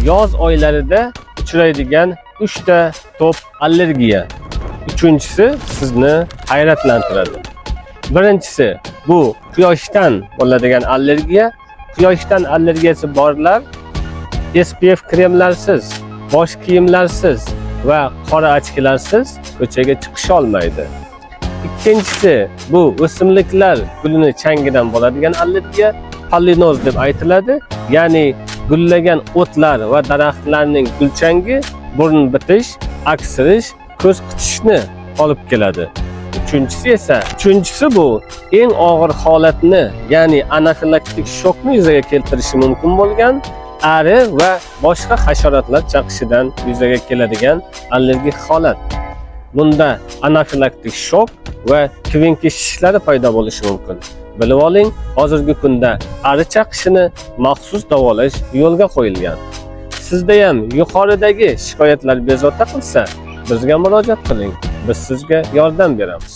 yoz oylarida uchraydigan 3 ta top allergiya. Uchinchisi sizni hayratlantiradi. Birinchisi bu quyoshdan bo'ladigan allergiya. Quyoshdan allergiyasi borlar SPF kremlarsiz, bosh kiyimlarsiz va qora ochkilarsiz ko'chaga chiqisha olmaydi. Ikkinchisi bu o'simliklar gulini changidan bo'ladigan allergiya, pollinoz deb aytiladi. Ya'ni gullagan o'tlar va daraxtlarning gulchangi burun bitish, aksirish, ko'z qichishish olib keladi. Uchinchisi bu eng og'ir holatni, ya'ni anafilaktik shokni yuzaga keltirishi mumkin bo'lgan ari va boshqa hasharotlar chaqishidan yuzaga keladigan allergik holat. Bunda anafilaktik shok va kvinki shishlari paydo bo'lishi mumkin. Bilib oling, hozirgi kunda ari chaqishini maxsus davolash yo'lga qo'yilgan. Sizda ham yuqoridagi shikoyatlar bezovta qilsa, bizga murojaat qiling. Biz sizga yordam beramiz.